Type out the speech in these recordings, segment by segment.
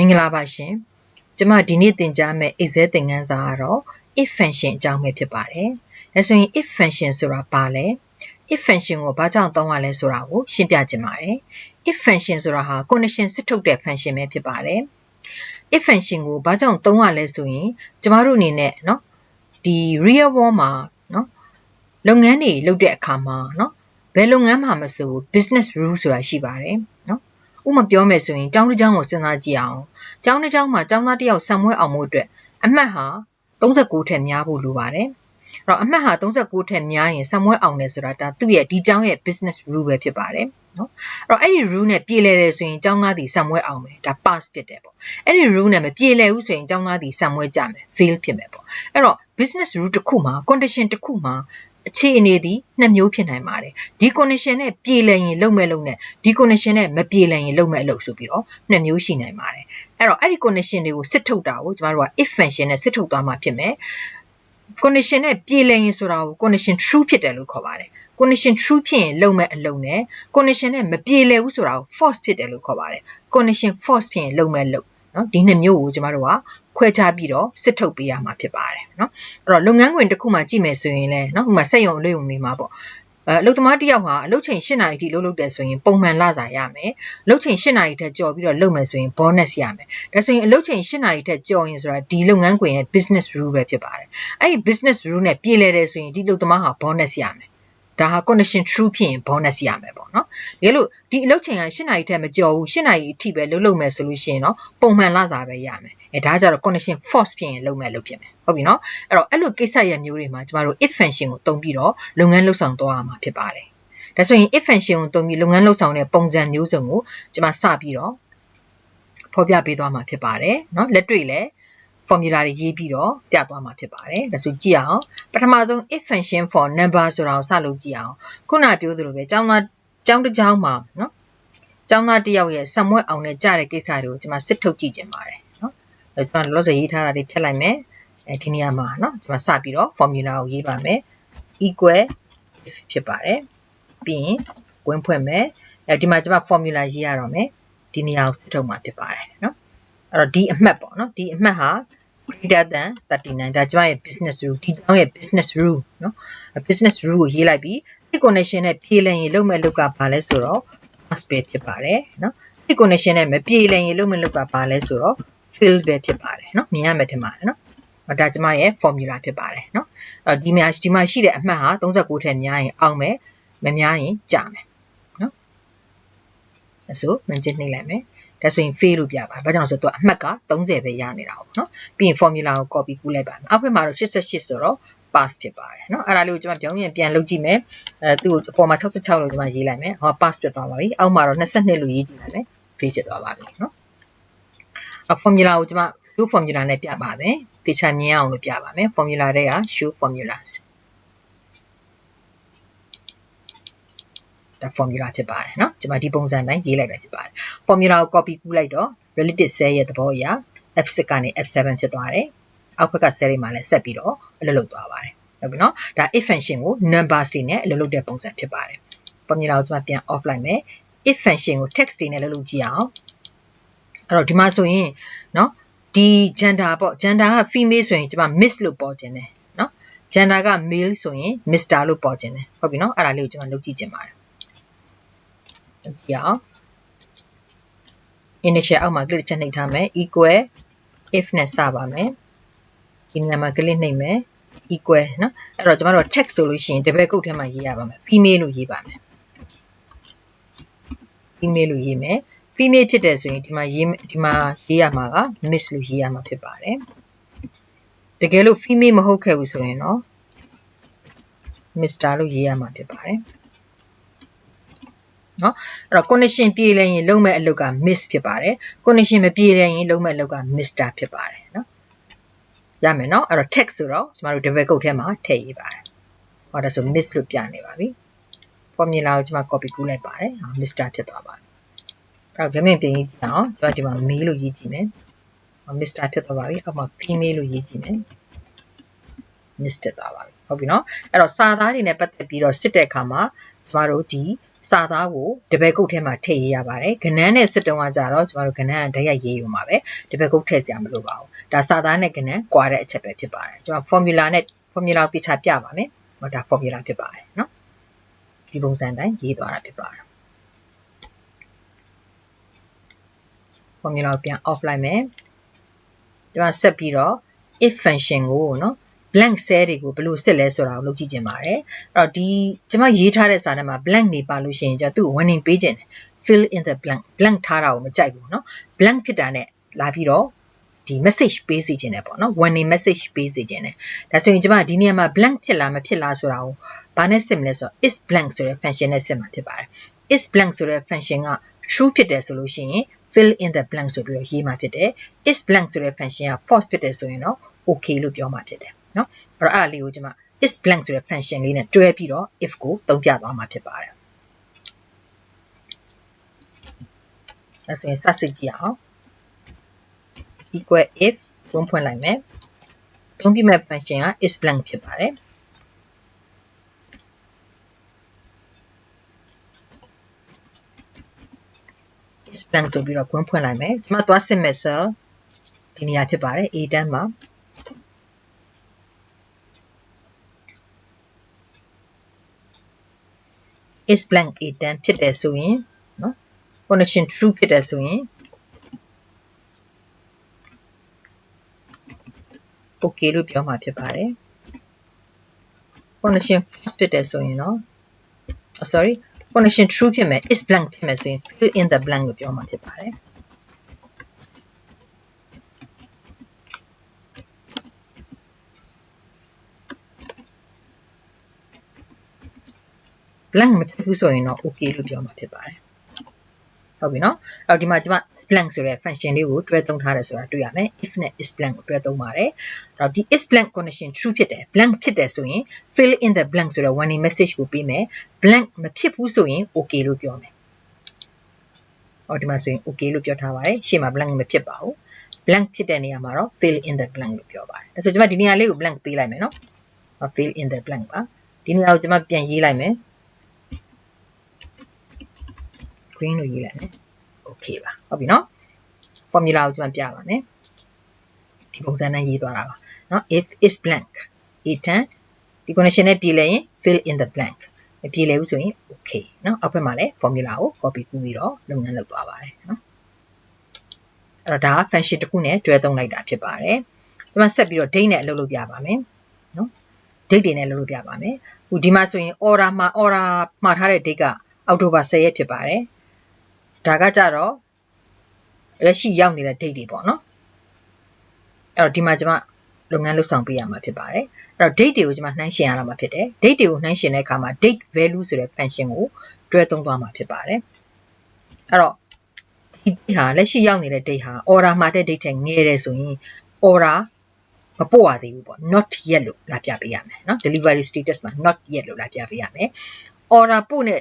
မင်္ဂလာပါရှင်ကျမဒီနေ့သင်ကြားမယ့် Excel သင်ခန်းစာကတော့ if function အကြောင်းပဲဖြစ်ပါတယ်ဒါဆိုရင် if function ဆိုတာဘာလဲ if function ကိုဘာကြောင့်သုံးရလဲဆိုတာကိုရှင်းပြချင်ပါတယ် if function ဆိုတာဟာ condition စစ်ထုတ်တဲ့ function ပဲဖြစ်ပါတယ် if function ကိုဘာကြောင့်သုံးရလဲဆိုရင်ကျမတို့အနေနဲ့เนาะဒီ real world မှာเนาะလုပ်ငန်းတွေလုပ်တဲ့အခါမှာเนาะဘယ်လုပ်ငန်းမှာမဆို business rule ဆိုတာရှိပါတယ်เนาะဥပမာပြောမယ်ဆိုရင်ကျောင်းတစ်ကျောင်းကိုစဉ်းစားကြည့်အောင်ကျောင်းတစ်ကျောင်းမှာကျောင်းသားတစ်ယောက်ဆံမွဲအောင်မှုအတွက်အမှတ်ဟာ39ထက်များဖို့လိုပါတယ်အဲ့တော့အမှတ်ဟာ39ထက်များရင်ဆံမွဲအောင်တယ်ဆိုတာဒါသူ့ရဲ့ဒီကျောင်းရဲ့ business rule ပဲဖြစ်ပါတယ်နော်အဲ့တော့အဲ့ဒီ rule နဲ့ပြေလည်တယ်ဆိုရင်ကျောင်းသားတွေဆံမွဲအောင်မယ်ဒါ pass ဖြစ်တယ်ပေါ့အဲ့ဒီ rule နဲ့မပြေလည်ဘူးဆိုရင်ကျောင်းသားတွေဆံမွဲကြမယ် fail ဖြစ်မယ်ပေါ့အဲ့တော့ business rule တစ်ခုမှာ condition တစ်ခုမှာအခြေအနေသည်နှစ်မျိုးဖြစ်နိုင်ပါတယ်ဒီ condition နဲ့ပြေလည်ရင်လုပ်မဲ့လုပ်နဲ့ဒီ condition နဲ့မပြေလည်ရင်လုပ်မဲ့လုပ်ဆိုပြီးတော့နှစ်မျိုးရှိနိုင်ပါတယ်အဲ့တော့အဲ့ဒီ condition တွေကိုစစ်ထုတ်တာကိုကျမတို့က if function နဲ့စစ်ထုတ်သွားမှာဖြစ်မယ် condition နဲ့ပြေလည်ရင်ဆိုတာကို condition true ဖြစ်တယ်လို့ခေါ်ပါတယ် condition true ဖြစ်ရင်လုပ်မဲ့အလုပ်နဲ့ condition နဲ့မပြေလည်ဘူးဆိုတာကို false ဖြစ်တယ်လို့ခေါ်ပါတယ် condition false ဖြစ်ရင်လုပ်မဲ့လုပ်နော်ဒီနှစ်မျိုးကိုကျမတို့ကခွဲခြားပြီးတော့စစ်ထုတ်ပေးရမှာဖြစ်ပါတယ်နော်အဲ့တော့လုပ်ငန်းခွင်တစ်ခုမှကြည့်မယ်ဆိုရင်လည်းနော်ဥပမာစက်ရုံအလုပ်ရုံတွေမှာပေါ့အလုပ်သမားတစ်ယောက်ဟာအလုပ်ချိန်8နာရီထိလုပ်တယ်ဆိုရင်ပုံမှန်လစာရမယ်အလုပ်ချိန်8နာရီထက်ကျော်ပြီးတော့လုပ်မယ်ဆိုရင် bonus ရမယ်ဒါဆိုရင်အလုပ်ချိန်8နာရီထက်ကျော်ရင်ဆိုတာဒီလုပ်ငန်းခွင်ရဲ့ business rule ပဲဖြစ်ပါတယ်အဲ့ဒီ business rule နဲ့ပြေလည်တယ်ဆိုရင်ဒီလုပ်သမားဟာ bonus ရမယ်ဒါဟာ condition true ဖြစ်ရင် bonus ရမယ်ပေါ့နော်တကယ်လို့ဒီအလုပ်ချိန်က8နာရီထက်မကျော်ဘူး8နာရီအထိပဲလုပ်မယ်ဆိုလို့ရှိရင်တော့ပုံမှန်လစာပဲရမယ်ဒါကြတော့ condition false ဖြစ်ရင်လုပ်မယ်လုပ်ဖြစ်မယ်ဟုတ်ပြီနော်အဲ့လိုကိစ္စရပ်မျိုးတွေမှာကျမတို့ if function ကိုသုံးပြီးတော့လုပ်ငန်းလုပ်ဆောင်သွားရမှာဖြစ်ပါတယ်ဒါဆိုရင် if function ကိုသုံးပြီးလုပ်ငန်းလုပ်ဆောင်တဲ့ပုံစံမျိုးစုံကိုကျမစပြီးတော့ဖော်ပြပေးသွားမှာဖြစ်ပါတယ်နော်လက်တွေ့လဲ formula တွေရေးပြီးတော့ပြသွားမှာဖြစ်ပါတယ်ဒါဆိုကြည့်အောင်ပထမဆုံး if function for number ဆိုတာကိုစလုပ်ကြည့်အောင်ခုနပြောသလိုပဲကျောင်းတစ်ကျောင်းမှာနော်ကျောင်းသားတစ်ယောက်ရဲ့စံမွဲအောင်နဲ့ကြားတဲ့ကိစ္စတွေကိုကျွန်မစစ်ထုတ်ကြည့်ခြင်းပါတယ်နော်ကျွန်မလောလောဆယ်ရေးထားတာတွေဖြတ်လိုက်မယ်ဒီနေရာမှာနော်ကျွန်မစပြီးတော့ formula ကိုရေးပါမယ် equal if ဖြစ်ပါတယ်ပြီးရင်ဝင်ဖွင့်မယ်ဒီမှာကျွန်မ formula ရေးရတော့မယ်ဒီနေရာကိုစစ်ထုတ်မှာဖြစ်ပါတယ်နော်အဲ့တော့ဒီအမှတ်ပေါ့နော်ဒီအမှတ်ဟာ greater than 39ဒါကျွန်မရဲ့ business rule ဒီတောင်းရဲ့ business rule နော် business rule ကိုရေးလိုက်ပြီး condition နဲ့ပြေလည်ရင်လုပ်မဲ့လုပ်ကဘာလဲဆိုတော့ pass ပဲဖြစ်ပါတယ်နော် condition နဲ့မပြေလည်ရင်လုပ်မဲ့လုပ်ကဘာလဲဆိုတော့ fail ပဲဖြစ်ပါတယ်နော်မြင်ရမယ်ထင်ပါတယ်နော်ဒါကျွန်မရဲ့ formula ဖြစ်ပါတယ်နော်ဒီမှာရှိတဲ့အမှတ်ဟာ39ထက်များရင်အောင်မယ်မများရင်ကျမယ်နော်အဲဆိုမင်းချင်းနှိပ်လိုက်မယ်ဒါဆိုရင် fail လို့ပြပါဘာကြောင့်လဲဆိုတော့အမှတ်က30ပဲရနေတာပေါ့နော်ပြီးရင် formula ကို copy ကူးလိုက်ပါမယ်အောက်ဘက်မှာတော့88ဆိုတော့ pass ဖြစ်ပါတယ်เนาะအဲ့ဒါလေးကိုကျွန်မပြောင်းပြန်လုပ်ကြည့်မယ်သူ့ကိုအပေါ်မှာ66လို့ကျွန်မရေးလိုက်မယ်ဟော pass ဖြစ်သွားပါပြီအောက်မှာတော့22လို့ရေးကြည့်လိုက်မယ် fail ဖြစ်သွားပါပြီเนาะformula ကိုကျွန်မသူ့ formula နဲ့ပြပါမယ်တေချာမြင်အောင်လို့ပြပါမယ် formula တွေက show formulas ဒါ formula ဖြစ်ပါတယ်เนาะကျွန်မဒီပုံစံတိုင်းရေးလိုက်တာဖြစ်ပါတယ် formula ကို copy ကူးလိုက်တော့ relative cell ရဲ့သဘောအရ F6 ကနေ F7 ဖြစ်သွားတယ်အောက်ဘက်က cell တွေမှာလည်းဆက်ပြီးတော့အလုပ်လုပ်သွားပါတယ်ဟုတ်ပြီနော်ဒါ if function ကို numbers တွေနဲ့အလုပ်လုပ်တဲ့ပုံစံဖြစ်ပါတယ် formula ကိုကျွန်မပြန် off လိုက်မယ် if function ကို text တွေနဲ့လုပ်ကြည့်အောင်အဲ့တော့ဒီမှာဆိုရင်နော်ဒီ gender ပေါ့ gender က female ဆိုရင်ကျွန်မ miss လို့ပေါ်ခြင်းတယ်နော် gender က male ဆိုရင် Mr လို့ပေါ်ခြင်းတယ်ဟုတ်ပြီနော်အဲ့ဒါလေးကိုကျွန်မလုပ်ကြည့်ခြင်းပါတယ်ကြည့်အောင် initial အောက်မှာ click ချက်နှိပ်ထားမယ် equal if နဲ့စပါမယ်ဒီနေရာမှာ click နှိပ်မယ် equal နော်အဲ့တော့ကျွန်တော်တို့ text ဆိုလို့ရှိရင်တပည့်ကုတ်ထဲမှာရေးရပါမယ် female လို့ရေးပါမယ် female လို့ရေးမယ် female ဖြစ်တယ်ဆိုရင်ဒီမှာရေးရမှာက miss လို့ရေးရမှာဖြစ်ပါတယ်တကယ်လို့ female မဟုတ်ခဲ့ဘူးဆိုရင်တော့ Mr လို့ရေးရမှာဖြစ်ပါတယ်နော်အဲ့တော့ condition ပြေလည်ရင်လုံးမဲ့အလုပ်က miss ဖြစ်ပါတယ် condition မပြေလည်ရင်လုံးမဲ့အလုပ်က Mr ဖြစ်ပါတယ်နော်ရမယ်နော်အဲ့တော့ text ဆိုတော့ကျမတို့ double quote ထဲမှာထည့်ရေးပါတယ်ဟောဒါဆို miss လို့ပြနေပါပြီ formula ကိုကျမ copy ကူးလိုက်ပါတယ် Mr ဖြစ်သွားပါပြီအဲ့တော့ပြင်ပြင်ရေးကြည့်အောင်ကျမဒီမှာ male လို့ရေးကြည့်မယ် Mr ဖြစ်သွားပါပြီအောက်မှာ female လို့ရေးကြည့်မယ် miss ဖြစ်သွားပါပြီဟုတ်ပြီနော်အဲ့တော့စာသားတွေနဲ့ပတ်သက်ပြီးတော့စစ်တဲ့အခါမှာကျမတို့ဒီ စာသားကိုတပည့်ကုတ်ထဲမှာထည့်ရေးရပါတယ်ကဏ္ဍနဲ့စစ်တုံးကကြတော့ကျမတို့ကဏ္ဍကဓာတ်ရိုက်ရေးယူမှာပဲတပည့်ကုတ်ထည့်စရာမလိုပါဘူးဒါစာသားနဲ့ကဏ္ဍကွာတဲ့အချက်ပဲဖြစ်ပါတယ်ကျမ formula ကိုသိချပြပါမယ်ဟောဒါ formula ဖြစ်ပါတယ်နော်ဒီပုံစံတိုင်းရေးသွားတာဖြစ်ပါတယ် formula ကိုပြန် off လိုက်မယ်ကျမဆက်ပြီးတော့ if function ကိုနော် blank cell တွေကိုဘယ်လိုစစ်လဲဆိုတာကိုလုပ်ကြည့်ကြင်ပါတယ်အဲ့တော့ဒီကျမရေးထားတဲ့စာထဲမှာ blank နေပါလို့ရှိရင်ကျသူ့ကို warning ပေးခြင်းတယ် fill in the blank ထားတာကိုမကြိုက်ဘူးเนาะ blank ဖြစ်တာနဲ့လာပြီးတော့ဒီ message ပေးစီခြင်းတယ်ပေါ့เนาะ warning message ပေးစီခြင်းတယ်ဒါဆိုရင်ကျမဒီနေရာမှာ blank ဖြစ်လားမဖြစ်လားဆိုတာကိုဘာနဲ့စစ်မလဲဆိုတော့ is blank ဆိုတဲ့ function နဲ့စစ်မှာဖြစ်ပါတယ် is blank ဆိုတဲ့ function က true ဖြစ်တယ်ဆိုလို့ရှိရင် fill in the blank ဆိုပြီးတော့ရေးမှာဖြစ်တယ် is blank ဆိုတဲ့ function က false ဖြစ်တယ်ဆိုရင်တော့ okay လို့ပြောမှာဖြစ်တယ်เนาะအဲ့တော့အဲ့ဒါလေးကိုကျမ is blank ဆိုတဲ့ function လေးနဲ့တွဲပြီးတော့ if ကိုသုံးပြသွားမှာဖြစ်ပါတယ်အဲ့ဒါစစစ်ကြည့်အောင် equal if ပုံဖွင့်လိုက်မယ်သုံးပြမဲ့ function က is blank ဖြစ်ပါတယ်blank ဆိုပြီးတော့ခွင့်ဖွင့်လိုက်မယ်ဒီမှာသွားစစ်မဲ့ cell ဒီနေရာဖြစ်ပါတယ် A10 မှာ is blank A10 ဖြစ်တယ်ဆိုရင်เนาะ condition true ဖြစ်တယ်ဆိုရင် okay လို့ပြောမှာဖြစ်ပါတယ် condition false ဖြစ်တယ်ဆိုရင်เนาะ sorry condition true ဖြစ်မယ် is blank ဖြစ်မယ်ဆိုရင် fill in the blank လို့ပြောမှာဖြစ်ပါတယ်blank မဖြစ်ဘူးဆိုရင်တော့ okay လို့ပြောမှာဖြစ်ပါတယ်ဟုတ်ပြီเนาะအဲ့တော့ဒီမှာကျမ blank ဆိုတဲ့ function လေးကိုတွဲသုံးထားတယ်ဆိုတာတွေ့ရမယ် if နဲ့ is blank ကိုတွဲသုံးပါတယ်အဲ့တော့ဒီ is blank condition true ဖြစ်တယ် blank ဖြစ်တယ်ဆိုရင် fill in the blank ဆိုတဲ့ warning message ကိုပေးမယ် blank မဖြစ်ဘူးဆိုရင် okay လို့ပြောမယ်ဟောဒီမှာဆိုရင် okay လို့ပြောထားပါတယ်ရှေ့မှာ blank မဖြစ်ပါဘူး blank ဖြစ်တဲ့နေရာမှာတော့ fill in the blank လို့ပြောပါတယ်ဒါဆိုကျမဒီနေရာလေးကို blank ပေးလိုက်မယ်เนาะ fill in the blank ပါဒီနေရာကိုကျမပြန်ရေးလိုက်မယ်green လို့ရေးလိုက်မယ် okay ပါဟုတ်ပြီเนาะ formula ကိုကျွန်တော်ပြပါမယ်ဒီပုံစံနဲ့ရေးသွားတာပါเนาะ if is blank A10 ဒီ condition နဲ့ပြည်လဲရင် fill in the blank မပြည်လဲဘူးဆိုရင် okay เนาะအောက်ဘက်မှာလည်း formula ကို copy ကူးပြီးတော့လုပ်ငန်းလုပ်သွားပါတယ်เนาะအဲ့တော့ဒါက function တစ်ခုနဲ့တွဲသုံးလိုက်တာဖြစ်ပါတယ်ကျွန်မဆက်ပြီးတော့ date နဲ့အလုပ်လုပ်ပြပါမယ်เนาะ date တွေနဲ့လုပ်လို့ပြပါမယ်ဟိုဒီမှာဆိုရင် order မှာထားတဲ့ date ကအောက်တိုဘာ10ရက်ဖြစ်ပါတယ်ဒါကကြတော့လက်ရှိရောက်နေတဲ့ date တွေပေါ့နော်အဲ့တော့ဒီမှာကျွန်မလုပ်ငန်းလုပ်ဆောင်ပေးရမှာဖြစ်ပါတယ်အဲ့တော့ date တွေကိုကျွန်မနှိုင်းယှဉ်ရမှာဖြစ်တယ် date တွေကိုနှိုင်းယှဉ်တဲ့အခါမှာ date value ဆိုတဲ့ function ကိုတွဲသုံးသွားမှာဖြစ်ပါတယ်အဲ့တော့ဒီဟာလက်ရှိရောက်နေတဲ့ date ဟာ order မှာတဲ့ date ထက်ငယ်တယ်ဆိုရင် order မပို့ရသေးဘူးပေါ့ not yet လို့လာပြပေးရမယ်เนาะ delivery status မှာ not yet လို့လာပြပေးရမယ် order ပို့တဲ့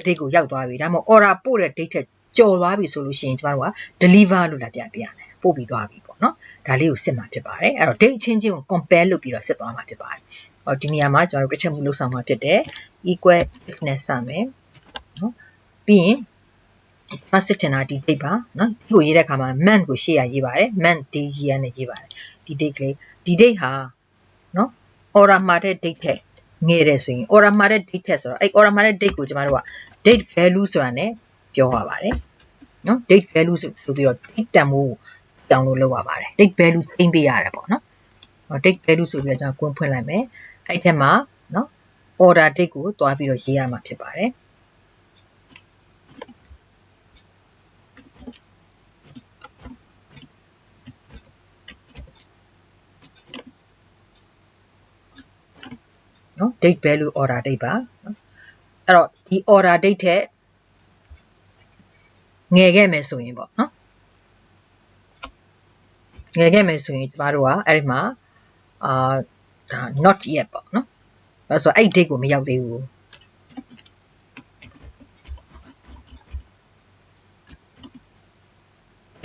date ကိုရောက်သွားပြီဒါမှမဟုတ် order ပို့တဲ့ date ထက်ကျော်သွားပြီဆိုလို့ရှိရင်ကျမတို့က deliver လို့လာပြပေးရမယ်ပို့ပြီးသွားပြီပေါ့နော်ဒါလေးကိုစစ်မှာဖြစ်ပါတယ်အဲ့တော့ date ချင်းချင်းကို compare လုပ်ပြီးတော့စစ်သွားမှာဖြစ်ပါတယ်ဟောဒီနေရာမှာကျမတို့တစ်ချက်မှုလုပ်ဆောင်မှာဖြစ်တယ် equal if နဲ့စမယ်နော်ပြီးရင်မစစ်ချင်တာဒီ date ပါနော်ဒီကိုရေးတဲ့အခါမှာ month ကိုရှေ့ရရေးပါတယ် month day year နဲ့ရေးပါတယ်ဒီ date ကလေးဒီ date ဟာနော် order မှာတဲ့ date ထက်ငယ်တယ်ဆိုရင် order မှာတဲ့ date ထက်ဆိုတော့အဲ့ order မှာတဲ့ date ကိုကျမတို့က date value ဆိုတာနဲ့ပြောရပါတယ်နော် date value ဆိုပြီးတော့ date တန်ဖိုးတောင်းလို့လုပ်ရပါတယ် date value သိမ်းပေးရတယ်ပေါ့နော် date value ဆိုပြီးတော့ကျွန်တော်ကွင်းဖွင့်လိုက်မယ်အဲ့ထက်မှာနော် order date ကိုတွားပြီးတော့ရေးရမှာဖြစ်ပါတယ်နော် date value order date ပါနော်အဲ့တော့ဒီ order date ထက်ငယ်ခဲ့မယ်ဆိုရင်ပေါ့နော်ငယ်ခဲ့မယ်ဆိုရင်ကျမတို့ကအဲ့ဒီမှာဒါ not yet ပေါ့နော်အဲ့ဆိုအဲ့ date ကိုမရောက်သေးဘူး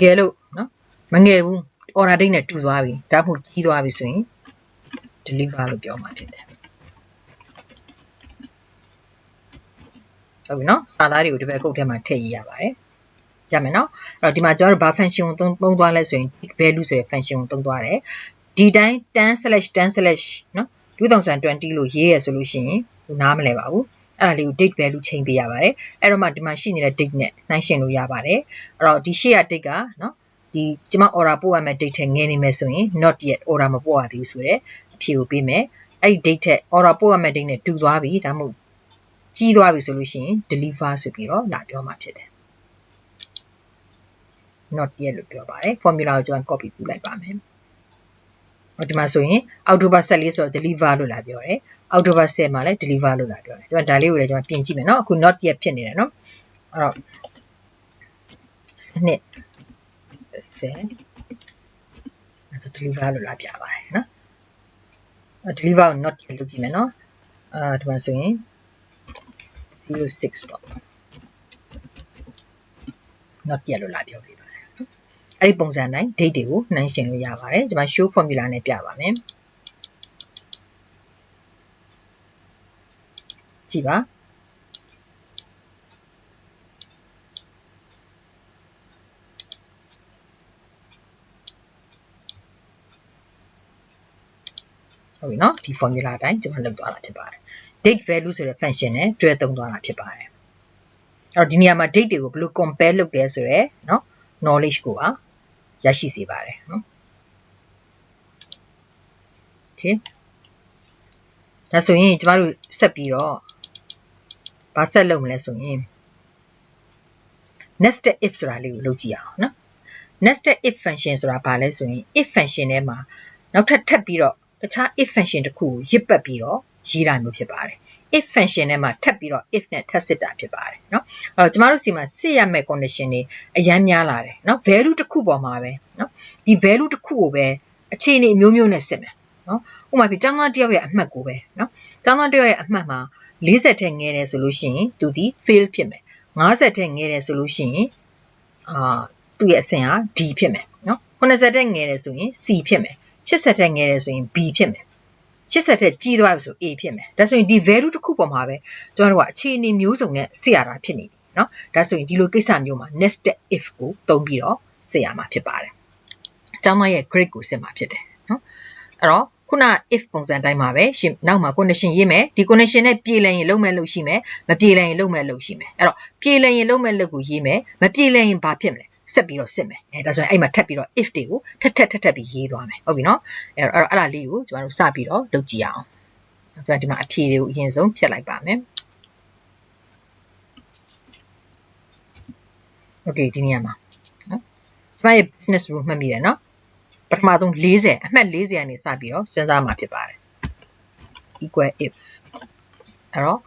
ငယ်လို့နော်မငယ်ဘူး order date နဲ့တူသွားပြီဒါမှမဟုတ်ကြီးသွားပြီဆိုရင် deliver လို့ပြောမှာဖြစ်တယ် ဟုတ်ပြီနော်စာသားတွေကိုဒီဘက်ကုတ်ထဲမှာထည့်ရပါတယ်ရမယ်နော်အဲ့တော့ဒီမှာကျွန်တော်တို့ဘာ function ကိုသုံးသွားလဲဆိုရင် value ဆိုတဲ့ function ကိုသုံးသွားတယ်ဒီတိုင်း 10/10/ နော်2020လို့ရေးရဆိုလို့ရှိရင်နားမလဲပါဘူးအဲ့ဒါလေးကို date value ချိန်ပေးရပါတယ်အဲ့တော့မှဒီမှာရှိနေတဲ့ date နဲ့နှိုင်းယှဉ်လို့ရပါတယ်အဲ့တော့ဒီရှေ့ရ date ကနော်ဒီကျွန်မ order ပို့ရမယ့် date ထက်ငယ်နေမယ်ဆိုရင် not yet order မပို့ရသေးဘူးဆိုတဲ့အဖြေကိုပေးမယ်အဲ့ဒီ date ထက် order ပို့ရမယ့် date နဲ့တူသွားပြီဒါမှမဟုတ်ကြီးသွားပြီဆိုလို့ရှိရင် deliver ဆိုပြီးတော့လာပြောမှာဖြစ်တယ် not yet လို့ပြောပါတယ် formula ကိုကျွန်တော် copy ပြုလိုက်ပါမယ်ဒီမှာဆိုရင် October 14ဆိုတော့ deliver လို့လာပြောတယ် October 10မှာလည်း deliver လို့လာပြောတယ်ကျွန်တော်ဒါလေးကိုလည်းကျွန်တော်ပြင်ကြည့်မယ်နော်အခု not yet ဖြစ်နေတယ်နော်အဲ့တော့နှစ်10အဲ့ဒါ deliver လို့လာပြပါတယ်နော် deliver ကို not yet လုပ်ကြည့်မယ်နော်ဒီမှာဆိုရင်06ပေါ့ not yet လို့လာပြောပြပါတယ်အဲ့ဒီပုံစံတိုင်း date တွေကိုနှိုင်းယှဉ်လို့ရပါတယ်ကျွန်မ show formula နဲ့ပြပါမယ်ကြည့်ပါဟုတ်ပြီနော်ဒီ formula အတိုင်းကျွန်မလုပ်သွားတာဖြစ်ပါတယ် date value ဆိုတဲ့ function နဲ့တွဲသုံးသွားတာဖြစ်ပါတယ်အဲ့တော့ဒီနေရာမှာ date တွေကိုဘယ်လို compare လုပ်လဲဆိုရယ်နော် knowledge ကိုပါရရှိစေပါတယ်နော် okay ဒါဆိုရင်ကျမတို့ဆက်ပြီးတော့ဘာဆက်လုပ်မလဲဆိုရင် nested if ဆိုတာလေးကိုလုပ်ကြည့်အောင်နော် nested if function ဆိုတာဘာလဲဆိုရင် if function ထဲမှာနောက်ထပ်ပြီးတော့တခြား if function တစ်ခုကိုရစ်ပတ်ပြီးတော့ရေးတာမျိုးဖြစ်ပါတယ် if function ထဲမှာထပ်ပြီးတော့ if နဲ့ထပ်စစ်တာဖြစ်ပါတယ်เนาะအဲ့တော့ကျမတို့စီမှာစစ်ရမယ့် condition တွေအများများလာတယ်เนาะ value တစ်ခုပေါ်မှာပဲเนาะဒီ value တစ်ခုကိုပဲအခြေအနေအမျိုးမျိုးနဲ့စစ်မယ်เนาะဥပမာပြကျောင်းသားတယောက်ရဲ့အမှတ်ကိုပဲเนาะကျောင်းသားတယောက်ရဲ့အမှတ်မှာ40ထက်ငယ်တယ်ဆိုလို့ရှိရင်သူဒီ fail ဖြစ်မယ်50ထက်ငယ်တယ်ဆိုလို့ရှိရင်သူ့ရဲ့အဆင့်ဟာ D ဖြစ်မယ်เนาะ90ထက်ငယ်တယ်ဆိုရင် C ဖြစ်မယ်80ထက်ငယ်တယ်ဆိုရင် B ဖြစ်မယ်80ထက်ကြီးသွားပြီဆို A ဖြစ်မယ်ဒါဆိုရင်ဒီ value တစ်ခုပေါ်မှာပဲကျွန်တော်တို့ကအခြေအနေမျိုးစုံနဲ့စစ်ရတာဖြစ်နေပြီเนาะဒါဆိုရင်ဒီလိုကိစ္စမျိုးမှာ nested if ကိုသုံးပြီးတော့စစ်ရမှာဖြစ်ပါတယ်အကြောင်းမရဲ့ grade ကိုစစ်မှာဖြစ်တယ်เนาะအဲ့တော့ခုန if ပုံစံတိုင်းမှာပဲရှင်နောက်မှာ condition ရေးမယ်ဒီ condition နဲ့ပြေလည်ရင်လုံးမဲ့လို့ရှိမယ်မပြေလည်ရင်လုံးမဲ့လို့ရှိမယ်အဲ့တော့ပြေလည်ရင်လုံးမဲ့လို့ကိုရေးမယ်မပြေလည်ရင်ဘာဖြစ်မလဲဆက်ပြီးတော့စစ်မယ်ဒါဆိုရင်အဲ့မှာထပ်ပြီးတော့ if တွေကိုထပ်ပြီးရေးသွားမယ်ဟုတ်ပြီနော်အဲ့ဒါလေးကိုကျွန်တော်တို့စပြီးတော့လုပ်ကြည့်အောင်ကျွန်တော်ဒီမှာအဖြေတွေကိုအရင်ဆုံးဖြတ်လိုက်ပါမယ်โอเคဒီနေရာမှာနော်ကျွန်မရဲ့ business rule မှတ်မိတယ်နော်ပထမဆုံး40အမှတ်40ကနေစပြီးတော့စဉ်းစားမှာဖြစ်ပါတယ် equal if အဲ့တော့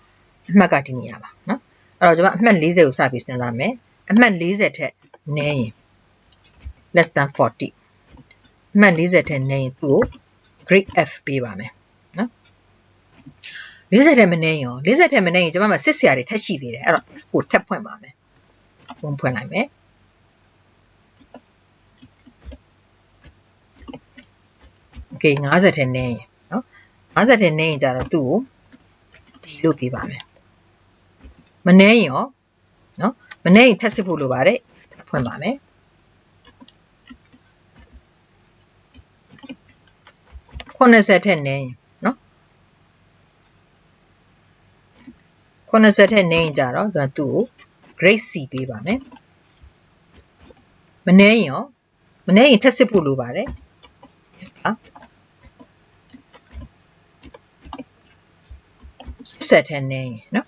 အမှတ်ကဒီနေရာမှာနော်အဲ့တော့ကျွန်မအမှတ်40ကိုစပြီးစဉ်းစားမယ်အမှတ်40ထက်နည်းရင် less than 40အမှတ်40ထက်နည်းရင်သူ့ကို grade F ပေးပါမယ်နော်40ထက်မနည်းရင်40ထက်မနည်းရင်ကျွန်မမှာစစ်စရာတွေထပ်ရှိသေးတယ်အဲ့တော့ကိုထပ်ဖွင့်ပါမယ်ဖွင့်လိုက်မယ်โอเค50ထက်နည်းရင်နော်50ထက်နည်းရင်ကြတော့သူ့ကို B လို့ပေးပါမယ်မနည်းရင်ရောနော်မနည်းရင်ထပ်စစ်ဖို့လိုပါတယ်ဖွင့်ပါမယ်90ထက်နည်းရင်နော်90ထက်နည်းရင်ကြတော့သူ့ကို grade C ပေးပါမယ်မနည်းရင်ရောမနည်းရင်ထပ်စစ်ဖို့လိုပါတယ်80ထက်နည်းရင်နော်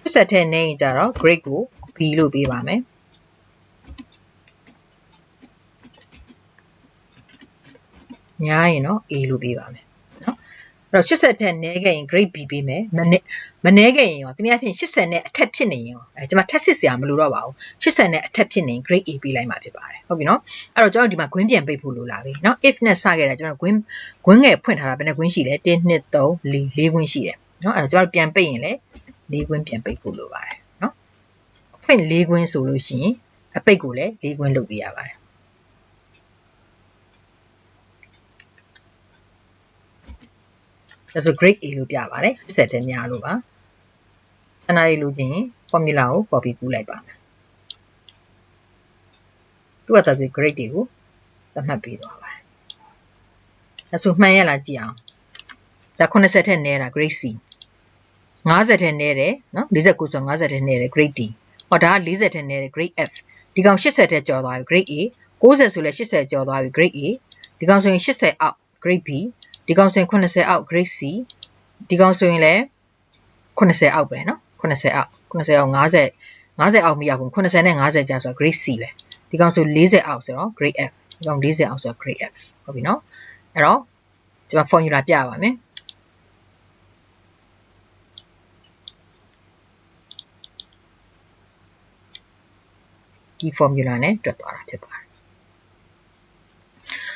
80ထက်နည်းရင်ကြတော့ grade ကို B လို့ပေးပါမယ်များရင်တော့ A လို့ပေးပါမယ်နော်အဲ့တော့80ထက်နည်းခဲ့ရင် grade B ပေးမယ်မနည်းခဲ့ရင်ရောတနည်းအားဖြင့်80နဲ့အထက်ဖြစ်နေရင်ရောကျွန်မထပ်စစ်စရာမလိုတော့ပါဘူး80နဲ့အထက်ဖြစ်နေရင် grade A ပေးလိုက်မှာဖြစ်ပါတယ်ဟုတ်ပြီနော်အဲ့တော့ကျွန်တော်ဒီမှာ gwin ပြန်ပိတ်ဖို့လိုလာပြီနော် if နဲ့စခဲ့တာကျွန်တော် gwin ငယ်ဖွင့်ထားတာဘယ်နှ gwin ရှိလဲ1 2 3 4 gwin ရှိတယ်နော်အဲ့တော့ကျွန်တော်ပြန်ပိတ်ရင်လည်း4 gwin ပြန်ပိတ်ဖို့လိုပါတယ်နော်ဖွင့်4 gwin ဆိုလို့ရှိရင်အပိတ်ကိုလည်း4 gwin လုပ်ပေးရပါတယ်ဒါဆို grade A လို့ပြပါတယ်80တဲ့များလို့ပါခဏလေးလို့ချင်း formula ကို copy ကူးလိုက်ပါမယ်သူကသာဆို grade တွေကိုသတ်မှတ်ပေးသွားပါတယ်ဒါဆိုမှန်ရလားကြည့်အောင်ဒါ80ထက်နည်းတာ grade C 50ထက်နည်းတယ်နော်49ဆို50ထက်နည်းတယ် grade D ဟောဒါက40ထက်နည်းတယ် grade F ဒီကောင်80ထက်ကျော်သွားပြီ grade A 90ဆိုလဲ80ကျော်သွားပြီ grade A ဒီကောင်ဆိုရင်80အောက် grade B ဒီကောင်ဆိုရင်80အောက် grade C ဒီကောင်ဆိုရင်လည်း80အောက်ပဲနော်80အောက်50အောက်50အောက်မရောက်ဘူး80နဲ့50ကြာဆိုတော့ grade C ပဲဒီကောင်ဆို40အောက်ဆိုတော့ grade F ဒီကောင်40အောက်ဆိုတော့ grade F ဟုတ်ပြီနော်အဲ့တော့ကျွန်မ formula ပြပါမယ်ဒီ formula နဲ့တွက်သွားတာဖြစ်ပါတယ်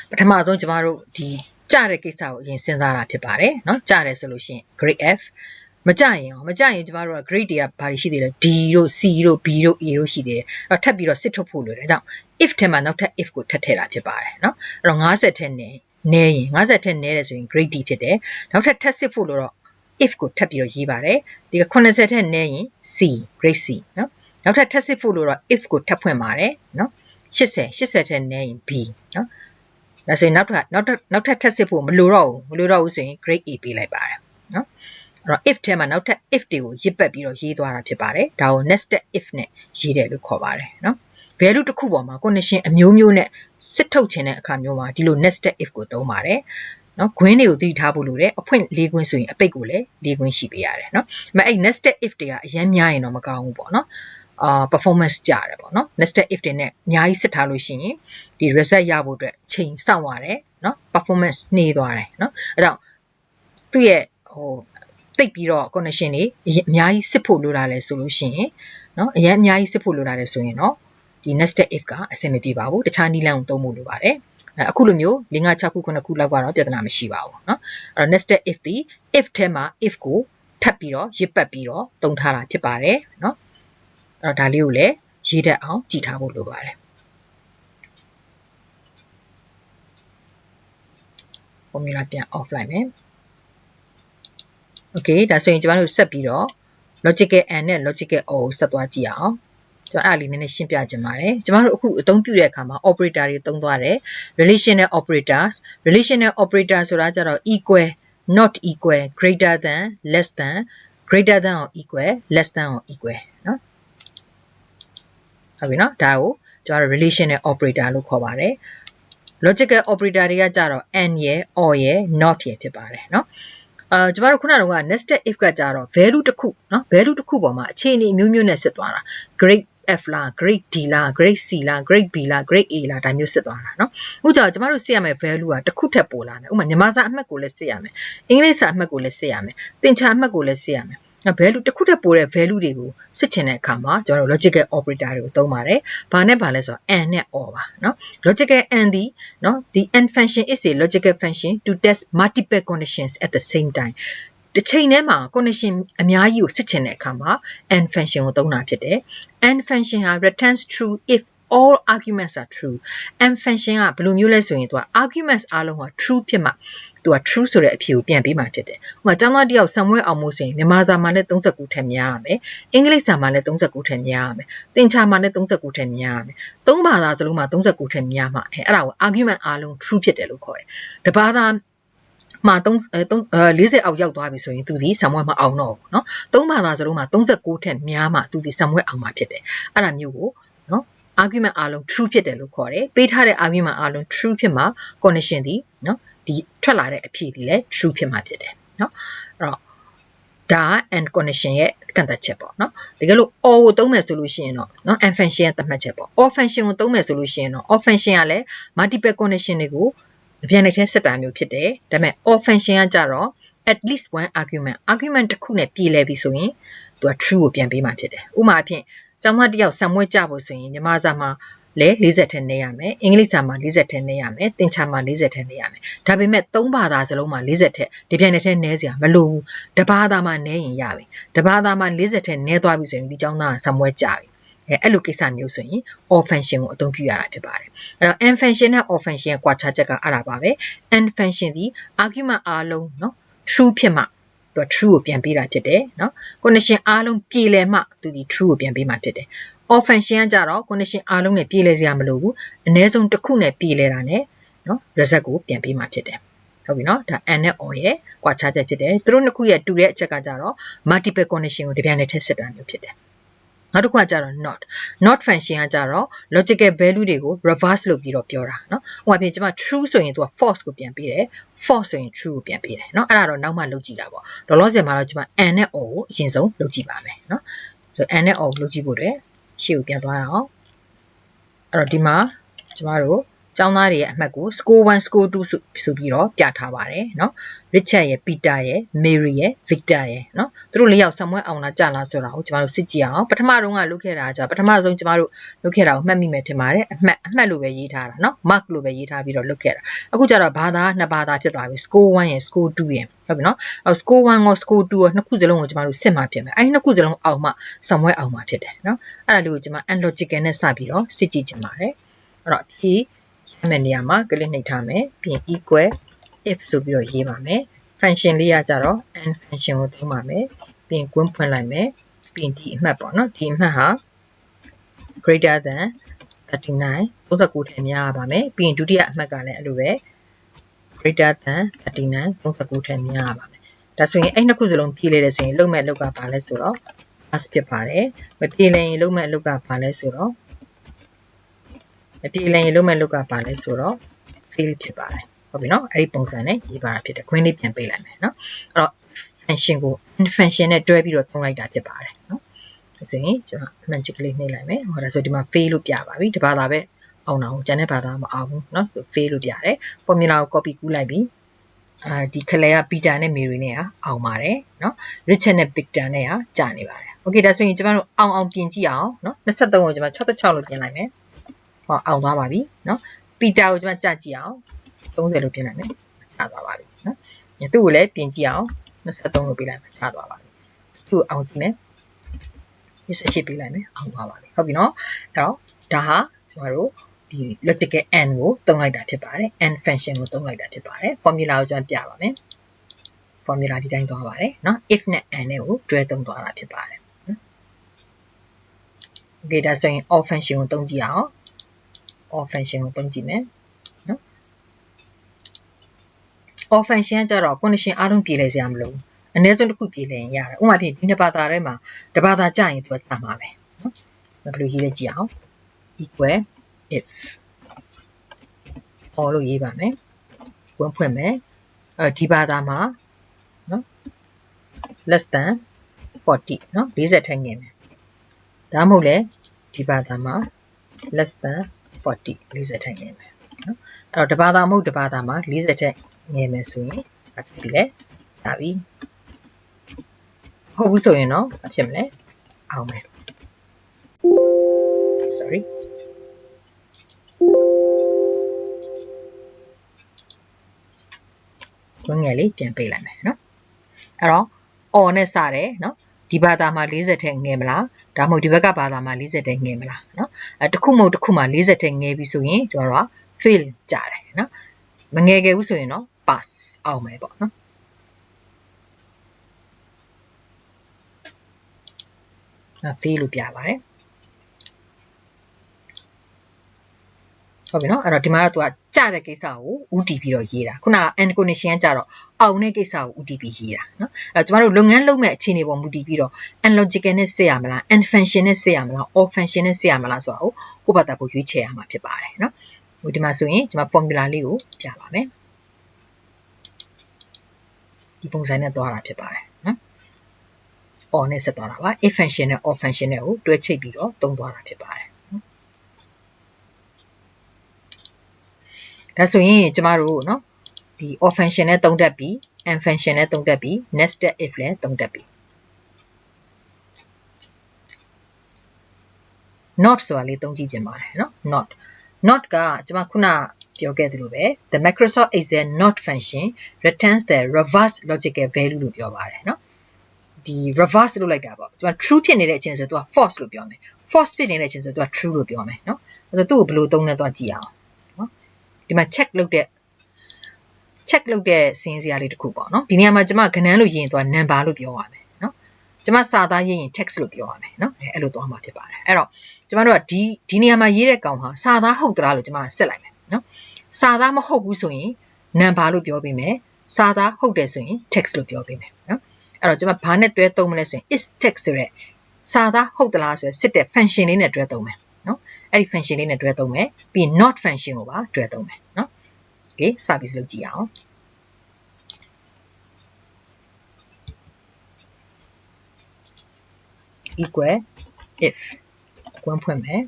ပထမဆုံးကျွန်တော်တို့ဒီကြတဲ့ကိစ္စကိုအရင်စဉ်းစားတာဖြစ်ပါတယ်เนาะကြတယ်ဆိုလို့ရှိရင် grade F မကြရင်ကျွန်တော်တို့က grade တွေကဘာတွေရှိသေးလဲ D တို့ C တို့ B တို့ A တို့ရှိသေးတယ်အဲ့ထပ်ပြီးတော့စစ်ထုတ်ဖို့လိုတယ်ဒါကြောင့် if ထဲမှာနောက်ထပ် if ကိုထပ်ထည့်တာဖြစ်ပါတယ်เนาะအဲ့တော့50ထက်နည်းရင်50ထက်နည်းတယ်ဆိုရင် grade D ဖြစ်တယ်နောက်ထပ်ထပ်စစ်ဖို့လို့တော့ if ကိုထပ်ပြီးတော့ရေးပါတယ်ဒီက80ထက်နည်းရင် C grade C เนาะနောက်ထပ်ထပ်စစ်ဖို့လို့တော့ if ကိုထပ်ဖွင့်ပါတယ်เนาะ80ထက်နည်းရင် B เนาะဒါဆိုရင်နောက်ထပ်ထပ်စစ်ဖို့မလိုတော့ဘူးဆိုရင် grade A ပေးလိုက်ပါတယ်เนาะအဲ့တော့ if ထဲမှာနောက်ထပ် if တွေကိုရစ်ပတ်ပြီးတော့ရေးသွားတာဖြစ်ပါတယ်ဒါကို nested if နဲ့ရေးတယ်လို့ခေါ်ပါတယ်เนาะ value တစ်ခုပေါ်မှာ condition အမျိုးမျိုးနဲ့စစ်ထုတ်ခြင်းတဲ့အခါမျိုးမှာဒီလို nested if ကိုသုံးပါတယ်เนาะခွင်းတွေကိုသတိထားဖို့လိုတယ်အဖွင့်၄ခွင်းဆိုရင်အပိတ်ကိုလည်း၄ခွင်းရှိပေးရတယ်เนาะအဲ့ nested if တွေကအရင်များရင်တော့မကောင်းဘူးပေါ့เนาะperformance ကြတယ်ပေါ့နော် nested if တွေနဲ့အများကြီးစစ်ထားလို့ရှိရင်ဒီ result ရဖို့အတွက်ချိန်စောင့်ရတယ်เนาะ performance နှေးသွားတယ်เนาะအဲ့တော့သူ့ရဲ့တိတ်ပြီးတော့ condition တွေအများကြီးစစ်ဖို့လိုတာလဲဆိုလို့ရှိရင်เนาะအရင်အများကြီးစစ်ဖို့လိုတာလဲဆိုရင်တော့ဒီ nested if ကအဆင်မပြေပါဘူးတခြားနည်းလမ်းကိုသုံးဖို့လိုပါတယ်အခုလိုမျိုး5 6ခု9ခုလောက်ကတော့ပြဿနာမရှိပါဘူးเนาะအဲ့တော့ nested if ဒီ if ထဲမှာ if ကိုထပ်ပြီးတော့ရစ်ပတ်ပြီးတော့သုံးထားတာဖြစ်ပါတယ်เนาะအဲ့တော့ဒါလေးကိုလည်းရေးတတ်အောင်ကြည့်ထားဖို့လိုပါတယ် formula ပြန် off လိုက်မယ် okay ဒါဆိုရင်ကျွန်တော်တို့ဆက်ပြီးတော့ logical and နဲ့ logical or ကိုဆက်သွားကြည့်အောင်ကျွန်တော်အဲ့လေးနည်းနည်းရှင်းပြချင်ပါတယ်ကျွန်တော်တို့အခုအသုံးပြုတဲ့အခါမှာ operator တွေသုံးသွားတယ် relational operators ဆိုတာကြတော့ equal not equal greater than less than greater than or equal less than or equal เนาะဟုတ်ပြီနော်ဒါကိုကျွန်တော် relational operator လို့ခေါ်ပါတယ် logical operator တွေကကြတော့ and ရယ် or ရယ် not ရယ်ဖြစ်ပါတယ်เนาะကျွန်တော်တို့ခုနက nested if ကကြတော့ value တစ်ခုเนาะ value တစ်ခုပေါ်မှာအခြေအနေမျိုးမျိုးနဲ့စစ်သွားတာ grade F လား grade D လား grade C လား grade B လား grade A လားဒါမျိုးစစ်သွားတာเนาะအခုကျတော့ကျွန်တော်တို့စစ်ရမယ့် value ကတစ်ခုထက်ပိုလာမယ်ဥပမာမြန်မာစာအမှတ်ကိုလည်းစစ်ရမယ်အင်္ဂလိပ်စာအမှတ်ကိုလည်းစစ်ရမယ်သင်္ချာအမှတ်ကိုလည်းစစ်ရမယ်value တစ်ခုထက်ပိုတဲ့ value တွေကိုစစ်ချင်တဲ့အခါမှာကျွန်တော်တို့ logical operator တွေကိုသုံးပါတယ်။ဘာနဲ့ဘာလဲဆိုတော့ and နဲ့ or ပါเนาะ logical and ဒီเนาะ the and function is a logical function to test multiple conditions at the same time တစ်ချိန်တည်းမှာ condition အများကြီးကိုစစ်ချင်တဲ့အခါမှာ and function ကိုသုံးတာဖြစ်တယ်။ and function ဟာ returns true if all arguments are true and function ကဘယ်လိုမျိုးလဲဆိုရင်သူက arguments အားလုံးက true ဖြစ်မှသူက true ဆိုတဲ့အဖြေကိုပြန်ပေးမှဖြစ်တယ်။ဥပမာကျောင်းသားတယောက်ဆံမွေးအောင်မို့ဆိုရင်မြန်မာစာမှာလည်း39ထက်များရမယ်။အင်္ဂလိပ်စာမှာလည်း39ထက်များရမယ်။သင်္ချာမှာလည်း39ထက်များရမယ်။သုံးဘာသာစလုံးမှာ39ထက်များမှအဲ့ဒါကို argument အားလုံး true ဖြစ်တယ်လို့ခေါ်တယ်။တဘာသာမှာ40အောက်ရောက်သွားပြီဆိုရင်သူဒီဆံမွေးမအောင်တော့ဘူးเนาะ။သုံးဘာသာစလုံးမှာ39ထက်များမှသူဒီဆံမွေးအောင်မှာဖြစ်တယ်။အဲ့ဒါမျိုးကိုเนาะargument အားလုံး true ဖြစ်တယ်လို့ခေါ်တယ်ပေးထားတဲ့ argument အားလုံး true ဖြစ်မှာ condition ဒီเนาะဒီထွက်လာတဲ့အဖြေဒီလည်း true ဖြစ်မှာဖြစ်တယ်เนาะအဲ့တော့ဒါ and condition ရဲ့ကန့်သတ်ချက်ပေါ့เนาะတကယ်လို့ or ကိုသုံးမယ်ဆိုလို့ရှိရင်တော့เนาะ and function ရဲ့သတ်မှတ်ချက်ပေါ့ or function ကိုသုံးမယ်ဆိုလို့ရှိရင်တော့ or function ကလည်း multiple condition တွေကိုအပြန်တစ်ထဲဆက်တာမျိုးဖြစ်တယ်ဒါပေမဲ့ or function ကကြတော့ at least one argument တစ်ခုနဲ့ပြည်လဲပြီဆိုရင်သူက true ကိုပြန်ပေးမှာဖြစ်တယ်ဥပမာအဖြစ်ကျောင်းမတယောက်ဆံမွေးကြဖို့ဆိုရင်မြန်မာစာမှာလဲ40ထက်နေရမယ်အင်္ဂလိပ်စာမှာ40ထက်နေရမယ်သင်္ချာမှာ40ထက်နေရမယ်ဒါပေမဲ့သုံးဘာသာစလုံးမှာ40ထက်ဒီပြိုင်တစ်ထက်နေစရာမလိုဘူးတဘာသာမှာနေရင်ရပြီတဘာသာမှာ40ထက်နေသွားပြီဆိုရင်ဒီကျောင်းသားကဆံမွေးကြပြီအဲ့လိုကိစ္စမျိုးဆိုရင် or function ကိုအသုံးပြုရတာဖြစ်ပါတယ်အဲ့တော့ and function နဲ့ or function ရဲ့ကွာခြားချက်ကအဲ့ဒါပါပဲ and function ဒီ argument အားလုံးเนาะ true ဖြစ်မှ သူက true ကိုပြန်ပေးတာဖြစ်တယ်နော် condition အားလုံးပြေလည်မှသူဒီ true ကိုပြန်ပေးမှာဖြစ်တယ် or function ကကြတော့ condition အားလုံးနဲ့ပြေလည်စရာမလိုဘူးအနည်းဆုံးတစ်ခုနဲ့ပြေလည်တာနဲ့နော် result ကိုပြန်ပေးမှာဖြစ်တယ်ဟုတ်ပြီနော်ဒါ and နဲ့ or ရဲ့ကွာခြားချက်ဖြစ်တယ်သူတို့နှစ်ခုရဲ့တူတဲ့အချက်ကကြတော့ multiple condition ကိုတပြိုင်တည်းထည့်စစ်တာမျိုးဖြစ်တယ်နောက်တစ်ခုကကြတော့ not function ကကြတော့ logical value တွေကို reverse လုပ်ပြီးတော့ပြောတာเนาะဟိုအပြင်ကျွန်မ true ဆိုရင်သူက false ကိုပြန်ပေးတယ် false ဆိုရင် true ကိုပြန်ပေးတယ်เนาะအဲ့ဒါတော့နောက်မှလုပ်ကြည့်တာပေါ့လောလောဆယ်မှာတော့ကျွန်မ and နဲ့ or ကိုအရင်ဆုံးလုပ်ကြည့်ပါမယ်เนาะဆို and နဲ့ or လုပ်ကြည့်ဖို့အတွက်ရှေ့ကိုပြန်သွားရအောင်အဲ့တော့ဒီမှာကျွန်မတို့ကျောင်းသားတွေရဲ့အမှတ်ကို score 1 score 2ဆိုပြီးတော့ပြထားပါတယ်เนาะ Richard ရဲ့ Peter ရဲ့ Mary ရဲ့ Victor ရဲ့เนาะသူတို့၄ယောက်ဆံမွဲအောင်လားကြာလားဆိုတာကိုကျမတို့စစ်ကြည့်အောင်ပထမတုန်းကလုပ်ခဲ့တာကပထမဆုံးကျမတို့လုပ်ခဲ့တာကိုမှတ်မိမယ်ထင်ပါတယ်အမှတ်လို့ပဲရေးထားတာเนาะ mark လို့ပဲရေးထားပြီးတော့လုပ်ခဲ့တာအခုကျတော့ဘာသာနှစ်ဘာသာဖြစ်သွားပြီ score 1 ရဲ့ score 2 ရဲ့ဟုတ်ပြီเนาะအဲ့ score 1 ရော score 2 ရောနှစ်ခုစလုံးကိုကျမတို့စစ်မှာဖြစ်မယ်အဲ့ဒီနှစ်ခုစလုံးအောင်မှဆံမွဲအောင်မှာဖြစ်တယ်เนาะအဲ့ဒါလေးကိုကျမ unlogical နဲ့စပြီးတော့စစ်ကြည့်ချင်ပါတယ်အဲ့တော့ဒီအမှန်နေရာမှာကလစ်နှိပ်ထားမယ်ပြီးရင် equal if ဆိုပြီးတော့ရေးပါမယ် function လေးကကြတော့ and function ကိုသုံးပါမယ်ပြီးရင်ကွင်းဖွင့်လိုက်မယ်ပြီးရင်ဒီအမှတ်ပေါ့နော်ဒီအမှတ်ဟာ greater than 39 39ထည့်များရပါမယ်ပြီးရင်ဒုတိယအမှတ်ကလည်းအဲ့လိုပဲ greater than 39 39ထည့်များရပါမယ်ဒါဆိုရင်အဲ့နှစ်ခုစလုံးပြေးလေတဲ့ဆိုရင်လုံးမဲ့လောက်ကပါလဲဆိုတော့ pass ဖြစ်ပါတယ်မပြေးလဲရင်လုံးမဲ့လောက်ကပါလဲဆိုတော့မပြေလည်ရင်လုံးမဲ့လောက်ကပါလဲဆိုတော့ fail ဖြစ်ပါတယ်ဟုတ်ပြီနော်အဲ့ဒီပုံစံနဲ့ရေးပါတာဖြစ်တယ်ခွင်းလေးပြန်ပေးလိုက်မယ်နော်အဲ့တော့ function ကို function နဲ့တွဲပြီးတော့သုံးလိုက်တာဖြစ်ပါတယ်နော်ဒါဆိုရင်ကျွန်တော်အမှန်ချစ်ကလေးနှိပ်လိုက်မယ်ဟောဒါဆိုဒီမှာ fail လို့ပြပါပြီဒီဘာသာပဲအောင်တာကိုကျန်တဲ့ဘာသာမအောင်ဘူးနော် fail လို့ပြတယ် formula ကို copy ကူးလိုက်ပြီးဒီခလဲက Peter နဲ့ Mary နဲ့အောင်ပါတယ်နော် Richard နဲ့ Victor နဲ့ကြာနေပါတယ် okay ဒါဆိုရင်ကျွန်တော်တို့အောင်ပြင်ကြည့်အောင်နော်23ကိုကျွန်တော်66လို့ပြင်လိုက်မယ်ဟောအောင်သွားပါပြီเนาะပီတာကိုကျွန်မကြကြည့်အောင်30လို့ပြင်လိုက်မယ်ချသွားပါပြီเนาะသူ့ကိုလည်းပြင်ကြည့်အောင်23လို့ပြင်လိုက်မယ်ချသွားပါပြီသူ့အောင်ကြည့်မယ်28ပြင်လိုက်မယ်အောင်သွားပါပြီဟုတ်ပြီเนาะအဲ့တော့ဒါဟာကျွန်တော်တို့ဒီ logical and ကိုသုံးလိုက်တာဖြစ်ပါတယ် and function ကိုသုံးလိုက်တာဖြစ်ပါတယ် formula ကိုကျွန်တော်ပြပါမယ် formula ဒီတိုင်းသွားပါတယ်เนาะ if နဲ့ and နဲ့ကိုတွဲသုံးသွားတာဖြစ်ပါတယ်เนาะ okay ဒါဆိုရင် or function ကိုသုံးကြည့်အောင်or function ကိုသုံးကြည့်မယ်နော် or function ကကြတော့ condition အားလုံးပြေလည်စရာမလိုဘူးအနည်းဆုံးတစ်ခုပြေလည်ရင်ရတယ်ဥပမာဖြင့်ဒီနှစ်ဘာသာထဲမှာတစ်ဘာသာကြာရင်သူကကြာမှာပဲနော်ဘယ်လိုရေးလဲကြည့်အောင် equal if or လို့ရေးပါမယ်ဝင်ဖွင့်မယ်ဒီဘာသာမှာနော် less than 40နော်40ထက်ငယ်မယ်ဒါမှမဟုတ်လေဒီဘာသာမှာ less than 40 40ထက်ငယ်မယ်နော်အဲ့တော့တဘာသာမဟုတ်တဘာသာမှာ40ထက်ငယ်မယ်ဆိုရင်ဘာဖြစ်ပြီလဲဒါပြီဟုတ်ဘူးဆိုရင်တော့ဘာဖြစ်မလဲအောင်မယ် sorry ခွင့်ငယ်လေးပြန်ပေးလိုက်မယ်နော်အဲ့တော့ or နဲ့စတယ်နော်ဒီဘာသာမှာ40ထက်ငယ်မလားဒါမှမဟုတ်ဒီဘက်ကဘာသာမှာ40ထက်ငယ်မလားเนาะတခုမဟုတ်တခုမှာ40ထက်ငယ်ပြီဆိုရင်ကျွန်တော်တို့က fail ကြတယ်เนาะမငယ်ခဲ့ဘူးဆိုရင်တော့ pass အောင်မယ်ပေါ့เนาะfail လို့ပြပါတယ်ဟုတ်ပြီเนาะအဲ့တော့ဒီမှာတော့သူကကြတဲ့ကိစ္စကိုဥတီပြီးတော့ရေးတာခုနက and condition ကကြတော့အောင်တဲ့ကိစ္စကိုဥတီပြီးရေးတာเนาะအဲ့တော့ကျမတို့လုပ်ငန်းလုပ်မဲ့အခြေအနေပေါ်မူတည်ပြီးတော့ and logical နဲ့စစ်ရမလား and function နဲ့စစ်ရမလား or function နဲ့စစ်ရမလားဆိုတာကိုကိုယ့်ဘာသာကိုရွေးချယ်ရမှာဖြစ်ပါတယ်เนาะဟိုဒီမှာဆိုရင်ကျမ formula လေးကိုပြပါမယ်ဒီပုံစံနဲ့သွားတာဖြစ်ပါတယ်เนาะ or နဲ့ဆက်သွားတာပါ if function နဲ့ or function နဲ့ကိုတွဲချိတ်ပြီးတော့သုံးသွားတာဖြစ်ပါတယ်ဒါဆိုရင်ကျမတို့เนาะဒီ or function နဲ့သုံးတတ်ပြီး and function နဲ့သုံးတတ်ပြီး nested if လည်းသုံးတတ်ပြီး not ဆိုတာလေးသုံးကြည့်ခြင်းပါတယ်เนาะ not ကကျမခုနပြောခဲ့သလိုပဲ the Microsoft Excel not function returns the reverse logical value လို့ပြောပါတယ်เนาะဒီ reverse လုပ်လိုက်တာပေါ့ကျမ true ဖြစ်နေတဲ့အချိန်ဆိုတော့ false လို့ပြောမယ် false ဖြစ်နေတဲ့အချိန်ဆိုတော့ true လို့ပြောမယ်เนาะအဲ့တော့သူ့ကိုဘယ်လိုသုံးလဲတော့ကြည့်အောင်ဒီမှာ check လုပ်တဲ့ check လုပ်တဲ့စင်းစရာလေးတစ်ခုပေါ့နော်ဒီနေရာမှာကျွန်မကဏ္ဍလို့ရေးရင်သူက number လို့ပြောရမယ်နော်ကျွန်မစာသားရေးရင် text လို့ပြောရမယ်နော်အဲ့လိုသွားမှာဖြစ်ပါတယ်အဲ့တော့ကျွန်မတို့ကဒီနေရာမှာရေးတဲ့ကောင်ဟာစာသားဟုတ်သလားလို့ကျွန်မဆက်လိုက်မယ်နော်စာသားမဟုတ်ဘူးဆိုရင် number လို့ပြောပေးမယ်စာသားဟုတ်တယ်ဆိုရင် text လို့ပြောပေးမယ်နော်အဲ့တော့ကျွန်မဘာနဲ့တွဲသုံးမလဲဆိုရင် is text ဆိုတဲ့စာသားဟုတ်သလားဆိုရယ်စစ်တဲ့ function လေးနဲ့တွဲသုံးမယ်နော်အဲ့ဒီ function လေးနဲ့တွဲသုံးမယ်ပြီး not function ကိုပါတွဲသုံးမယ်နော် okay စပြီးလုပ်ကြည့်အောင် equal if ကွန်းဖွင့်မယ်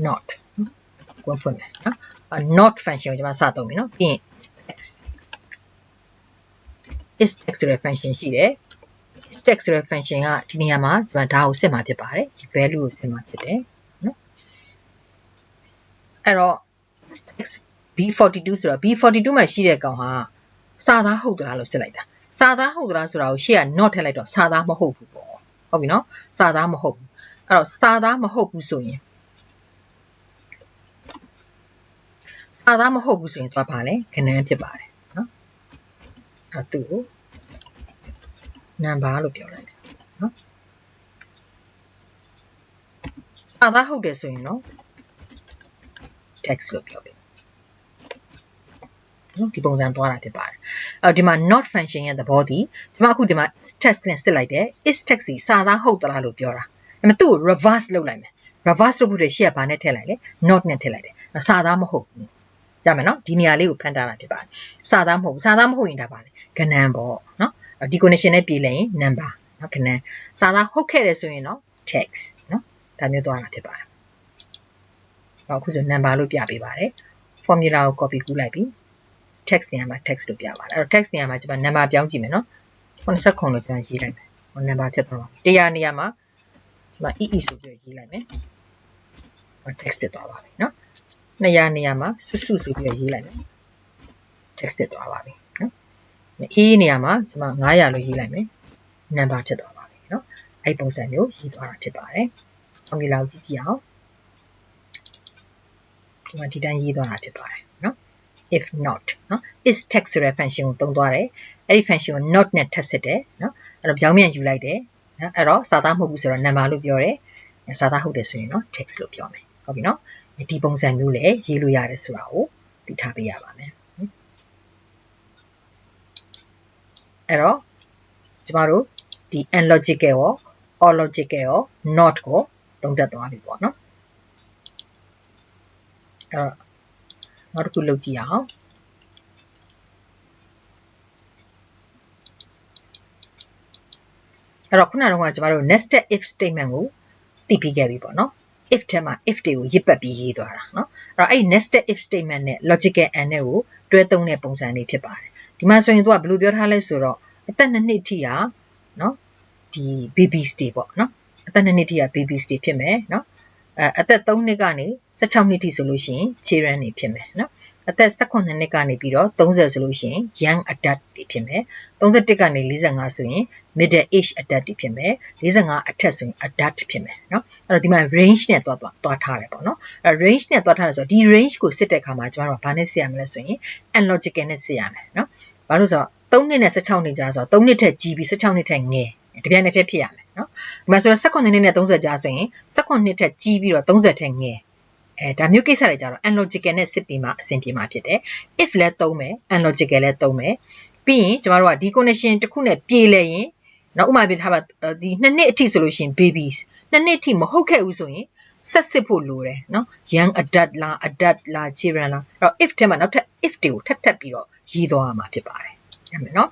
not ကွန်းဖွင့်မယ်နော် not function ကိုကျွန်မစသုံးမယ်နော်ပြီးရင် is text ဆိုတဲ့ function ရှိတယ် text ဆိုတဲ့ function ကဒီနေရာမှာကျွန်တော်ဒါကိုစစ်မှာဖြစ်ပါတယ်ဒီ value ကိုစစ်မှာဖြစ်တယ်နော်အဲ့တော့ b42 ဆိုတော့ b42 မှာရှိတဲ့ကောင်ဟာစာသားဟုတ်သလားလို့စစ်လိုက်တာစာသားဟုတ်သလားဆိုတာကိုရှေ့က not ထည့်လိုက်တော့စာသားမဟုတ်ဘူးပေါ့ဟုတ်ပြီနော်စာသားမဟုတ်ဘူးအဲ့တော့စာသားမဟုတ်ဘူးဆိုရင်စာသားမဟုတ်ဘူးဆိုရင်သွားပါလေခဏန်းဖြစ်ပါတယ်နော်အဲ့သူ့ကို number လို့ပြောလိုက်တယ်နော်စာသားဟုတ်တယ်ဆိုရင်နော် text လို့ပြောပေးနော်ဒီပုံစံသွားတာဖြစ်ပါတယ်အဲ့တော့ဒီမှာ not function ရဲ့သဘောတည်ကျွန်မအခုဒီမှာ text နဲ့စစ်လိုက်တယ် is text စီစာသားဟုတ်သလားလို့ပြောတာအဲ့မဲ့သူ့ကို reverse လုပ်လိုက်မယ် reverse လုပ်ဖို့ရှေ့ကဘာနဲ့ထည့်လိုက်လဲ not နဲ့ထည့်လိုက်တယ်စာသားမဟုတ်ဘူးရမယ်နော်ဒီနေရာလေးကိုဖန်ထားတာဖြစ်ပါတယ်စာသားမဟုတ်ဘူးစာသားမဟုတ်ရင်ဒါပါလေကဏ္ဍပေါ့နော်ဒီ condition နဲ့ပြည်လိုက်ရင် number နော်ကဏ္ဍစာသားဟုတ်ခဲ့တယ်ဆိုရင်တော့ text နော်ဒါမျိုးသွားတာဖြစ်ပါတယ်အခုဆို number လို့ပြပေးပါတယ် formula ကို copy ကူးလိုက်ပြီ text နေရာမှာ text လို့ပြပါတယ်အဲ့တော့ text နေရာမှာကျွန်မ number ပြောင်းကြည့်မယ်နော်89လို့ကျွန်တော်ရေးလိုက်မယ်ဟို number ဖြစ်သွားပါ100နေရာမှာကျွန်မ ee ဆိုပြီးရေးလိုက်မယ်ဟို text တက်သွားပါပြီနော်200နေရာမှာစုဆိုပြီးရေးလိုက်မယ် text တက်သွားပါပြီနော်အေးနေရာမှာကျွန်မ900လို့ရေးလိုက်မယ် number ဖြစ်သွားပါပြီနော်အဲ့ပုံစံမျိုးရေးသွားတာဖြစ်ပါတယ် formula ကိုကြည့်အောင်ကျွန်မဒီတိုင်းရေးသွားတာဖြစ်ပါတယ်နော် if not နော် is text ဆိုတဲ့ function ကိုသုံးသွားတယ်အဲ့ဒီ function ကို not နဲ့ထပ်စစ်တယ်နော်အဲ့တော့ပြောင်းပြန်ယူလိုက်တယ်နော်အဲ့တော့စာသားမဟုတ်ဘူးဆိုတော့ number လို့ပြောတယ်စာသားဟုတ်တယ်ဆိုရင်တော့ text လို့ပြောမယ်ဟုတ်ပြီနော်ဒီပုံစံမျိုးလည်းရေးလို့ရတယ်ဆိုတာကိုသိထားပေးရပါမယ်အဲ့တော့ကျမတို့ဒီ and logical ရော or logical ရော not ကိုသုံးသပ်သွားပြီပေါ့နော်အဲ့တော့နောက်တစ်ခုလုပ်ကြည့်အောင်အဲ့တော့ခုနကတော့ကျမတို့ nested if statement ကိုသိပြီးခဲ့ပြီပေါ့နော် if ထဲမှာ if တွေကိုရစ်ပတ်ပြီးရေးသွားတာเนาะအဲ့တော့အဲ့ nested if statement နဲ့ logical and နဲ့ကိုတွဲသုံးတဲ့ပုံစံလေးဖြစ်ပါတယ်ဒီမှာဆိုရင်သူကဘယ်လိုပြောထားလဲဆိုတော့အသက်2နှစ်ထိဟာเนาะဒီ baby stage ပေါ့เนาะအသက်2နှစ်ထိဟာ baby stage ဖြစ်မယ်เนาะအသက်3နှစ်ကနေ16နှစ်ထိဆိုလို့ရှိရင် children နေဖြစ်မယ်เนาะအသက်18နှစ်ကနေပြီးတော့30ဆိုလို့ရှိရင် young adult တွေဖြစ်မယ်31ကနေ45ဆိုရင် middle age adult တွေဖြစ်မယ်45အထက်ဆိုရင် adult ဖြစ်မယ်เนาะအဲ့တော့ဒီမှာ range နဲ့သွားထားတယ်ပေါ့เนาะအဲ့ range နဲ့သွားထားတယ်ဆိုတော့ဒီ range ကိုစစ်တဲ့အခါမှာကျွန်တော်တို့ကဘာနဲ့စစ်ရမလဲဆိုရင် analogical နဲ့စစ်ရမယ်เนาะဘာလို့ဆိုတော့3နှစ်နဲ့16နှစ်ကြာဆိုတော့3နှစ်ထက်ကြီးပြီး16နှစ်ထက်ငယ်တပြိုင်နက်တည်းဖြစ်ရမယ်เนาะဒီမှာဆိုတော့18နှစ်နဲ့30ကြာဆိုရင်18နှစ်ထက်ကြီးပြီးတော့30ထက်ငယ်ဒါမျိုးကိစ္စတွေကြတော့ analogical နဲ့စစ်ပြီးမှအဆင်ပြေမှာဖြစ်တယ် if လဲသုံးမယ် analogical လဲသုံးမယ်ပြီးရင်ကျမတို့ကဒီ condition တစ်ခုနဲ့ပြေလည်ရင်နောက်ဥပမာပြထားပါဒီ2နှစ်အထိဆိုလို့ရှိရင် babies 2နှစ်အထိမဟုတ်ခဲ့ဘူးဆိုရင်ဆက်စစ်ဖို့လိုတယ်เนาะ young adult လား adult လား children လားအဲ့တော့ if ထဲမှာနောက်ထပ် if တွေကိုထပ်ပြီးတော့ရေးသွားရမှာဖြစ်ပါတယ်ရမယ်เนาะ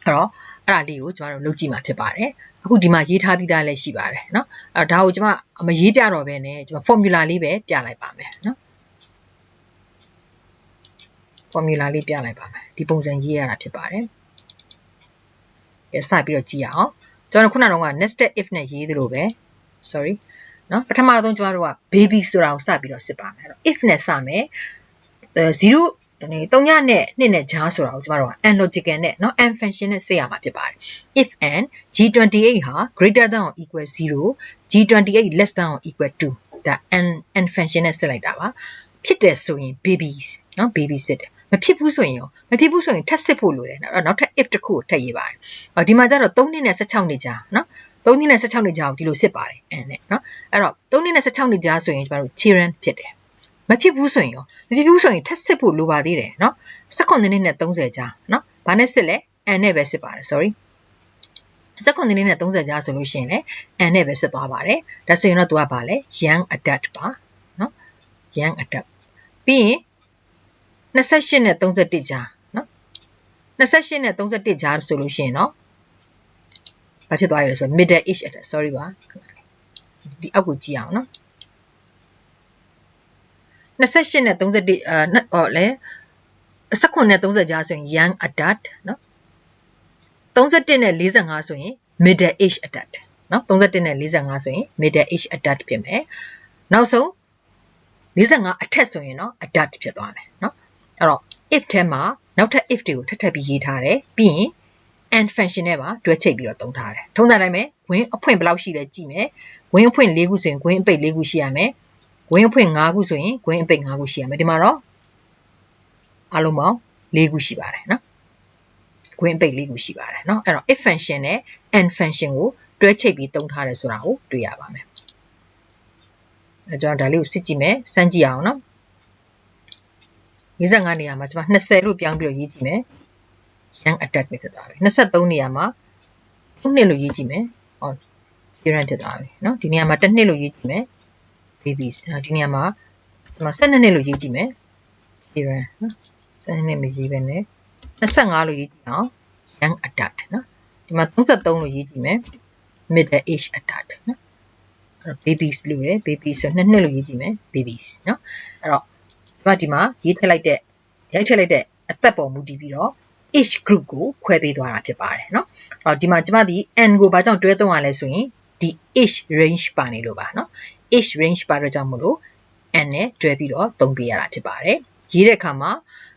အဲ့တော့အဲ့ဒါလေးကိုကျမတို့လုပ်ကြည့်မှာဖြစ်ပါတယ်အခုဒီမှာရေးထားပြီးသားလည်းရှိပါတယ်เนาะအဲ့ဒါကိုကျမမရေးပြတော့ဘဲနဲ့ကျမ formula လေးပဲပြလိုက်ပါမယ်เนาะ formula လေးပြလိုက်ပါမယ်ဒီပုံစံရေးရတာဖြစ်ပါတယ်စပြီးတော့ကြည့်အောင်ကျွန်တော်ခုနကတော့ nested if နဲ့ရေးသလိုပဲ sorry เนาะပထမဆုံးကျမတို့က baby ဆိုတာကိုစပြီးတော့စစ်ပါမယ်အဲ့တော့ if နဲ့စမယ်03ညနဲ့2နဲ့ကြားဆိုတာကိုကျမတို့က and logical နဲ့เนาะ and function နဲ့စစ်ရမှာဖြစ်ပါတယ် if and g28 ဟာ greater than or equal 0 g28 less than or equal 2ဒါ and function နဲ့စစ်လိုက်တာပါဖြစ်တယ်ဆိုရင် babies เนาะ babies ဖြစ်တယ် မဖြစ်ဘူးဆိုရင်ရောမဖြစ်ဘူးဆိုရင်ထပ်စစ်ဖို့လိုတယ်နောက်ထပ် if တစ်ခုကိုထပ်ရေးပါတယ်ဒီမှာကျတော့3နှစ်နဲ့16နှစ်ကြာနော်3နှစ်နဲ့16နှစ်ကြာကိုဒီလိုစစ်ပါတယ်နဲ့နော်အဲ့တော့3နှစ်နဲ့16နှစ်ကြာဆိုရင်ကျမတို့ children ဖြစ်တယ်မဖြစ်ဘူးဆိုရင်ရောမဖြစ်ဘူးဆိုရင်ထပ်စစ်ဖို့လိုပါသေးတယ်နော်18နှစ်နဲ့30ကြာနော်ဘာနဲ့စစ်လဲ and နဲ့ပဲစစ်ပါတယ် sorry 19နှစ်နဲ့30ကြာဆိုလို့ရှိရင်လည်း and နဲ့ပဲစစ်သွားပါတယ်ဒါဆိုရင်တော့သူကပါလဲ young adult ပါနော် young adult ပြီးရင်28နဲ့31ကြာနော်28နဲ့31ကြာဆိုလို့ရှိရင်တော့ဘာဖြစ်သွားရလဲဆို middle age adult sorry ပါဒီအောက်ကိုကြည့်အောင်နော်28နဲ့31လေ19နဲ့30ကြာဆိုရင် young adult နော်31နဲ့45ဆိုရင် middle age adult နော်31နဲ့45ဆိုရင် middle age adult ဖြစ်မယ်နောက်ဆုံး45အထက်ဆိုရင်တော့ adult ဖြစ်သွားမယ်နော်အဲ့တော့ if ထဲမှာနောက်ထပ် if တွေကိုထပ်ပြီးရေးထားတယ်ပြီးရင် and function နဲ့ပါတွဲချိတ်ပြီးတော့သုံးထားတယ်ထုံးစံတိုင်းပဲဝင်းအဖွင့်ဘယ်လောက်ရှိလဲကြည့်မယ်ဝင်းအဖွင့်4ခုဆိုရင်ဝင်းအပိတ်4ခုရှိရမယ်ဝင်းအဖွင့်5ခုဆိုရင်ဝင်းအပိတ်5ခုရှိရမယ်ဒီမှာတော့အလုံးပေါင်း4ခုရှိပါတယ်နော်ဝင်းအပိတ်4ခုရှိပါတယ်နော်အဲ့တော့ if function နဲ့ and function ကိုတွဲချိတ်ပြီးသုံးထားတယ်ဆိုတာကိုတွေ့ရပါမယ်ကျွန်တော်ဒါလေးကိုစစ်ကြည့်မယ်စမ်းကြည့်အောင်နော်45နေရာမှာကျွန်မ20လို့ပြောင်းပြီးတော့ရေးကြည့်မယ် young adult ပဲဖြစ်သွားပြီ23နေရာမှာ3နှစ်လို့ရေးကြည့်မယ်ဟော children ဖြစ်သွားပြီနော်ဒီနေရာမှာ1နှစ်လို့ရေးကြည့်မယ် baby ဒီနေရာမှာကျွန်မ12နှစ်လို့ရေးကြည့်မယ် children နော်12နှစ်မရေးဘဲနဲ့25လို့ရေးကြည့်အောင် young adult နော်ဒီမှာ33လို့ရေးကြည့်မယ် middle age adult နော်babies လို့ရယ် baby ဆို2နှစ်လို့ရေးကြည့်မယ် babies နော်အဲ့တော့ဒီမှာရေးထည့်လိုက်တဲ့အသက်ပေါ်မူတည်ပြီးတော့ age group ကိုခွဲပေးသွားတာဖြစ်ပါတယ်နော်အဲ့တော့ဒီမှာကျမဒီ n ကိုဘာကြောင့်တွဲသုံးရလဲဆိုရင်ဒီ age range ပါနေလို့ပါနော် age range ပါတော့ကြောင့်မလို့ n နဲ့တွဲပြီးတော့သုံးပေးရတာဖြစ်ပါတယ်ရေးတဲ့အခါမှာ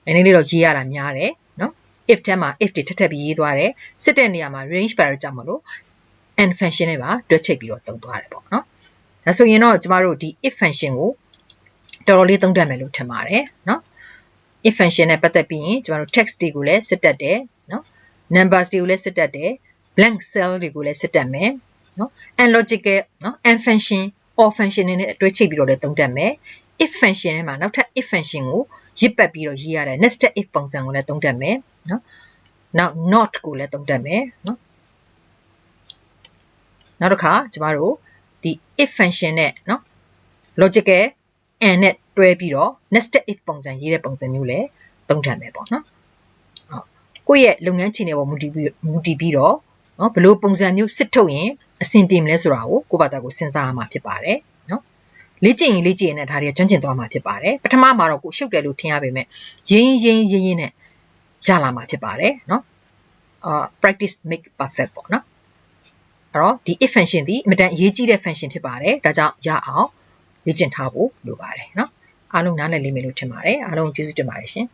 နည်းနည်းလေးတော့ရေးရတာများတယ်နော် if ထဲမှာ if တွေထပ်ပြီးရေးသွားတယ်စစ်တဲ့နေရာမှာ range ပါတော့ကြောင့်မလို့ and function နဲ့ပါတွဲချိတ်ပြီးတော့သုံးသွားတယ်ပေါ့နော်ဒါဆိုရင်တော့ကျမတို့ဒီ if function ကိုတော်တော်လေးသုံးတတ်မယ်လို့ထင်ပါတယ်နော် if function နဲ့ပတ်သက်ပြီးရင်ကျမတို့ text တွေကိုလည်းစစ်တတ်တယ်နော် numbers တွေကိုလည်းစစ်တတ်တယ် blank cell တွေကိုလည်းစစ်တတ်မယ်နော် and logical နော် and function or function နဲ့အတွဲချိတ်ပြီးတော့လည်းသုံးတတ်မယ် if function ထဲမှာနောက်ထပ် if function ကိုရစ်ပတ်ပြီးတော့ရေးရတဲ့ nested if ပုံစံကိုလည်းသုံးတတ်မယ်နော်နောက် not ကိုလည်းသုံးတတ်မယ်နော်နောက်တစ်ခါကျမတို့ဒီ if function နဲ့နော် logical and နဲ့တွဲပြီးတော့ nested if ပုံစံရေးတဲ့ပုံစံမျိုးလည်းသုံးတတ်မယ်ပေါ့နော်ကိုယ့်ရဲ့လုပ်ငန်းချိန်တွေပေါ်မူတည်ပြီးတော့နော်ဘယ်လိုပုံစံမျိုးစစ်ထုတ်ရင်အဆင်ပြေမလဲဆိုတာကိုကိုယ့်ဘာသာကိုစဉ်းစားရမှာဖြစ်ပါတယ်နော်လေ့ကျင့်ရင်နဲ့ဒါတွေကကျွမ်းကျင်သွားမှာဖြစ်ပါတယ်ပထမမှာတော့ကိုရှုပ်တယ်လို့ထင်ရပေမဲ့ရင်းနဲ့ရလာမှာဖြစ်ပါတယ်နော်practice make perfect ပေါ့နော်အဲ့တော့ဒီ if function ဒီအမြဲတမ်းအရေးကြီးတဲ့ function ဖြစ်ပါတယ်ဒါကြောင့်ရအောင်လေ့ကျင့်ထားဖို့လိုပါတယ်နော်အားလုံးနားလည်လိမ့်မယ်လို့ထင်ပါတယ်အားလုံးကျေးဇူးတင်ပါတယ်ရှင်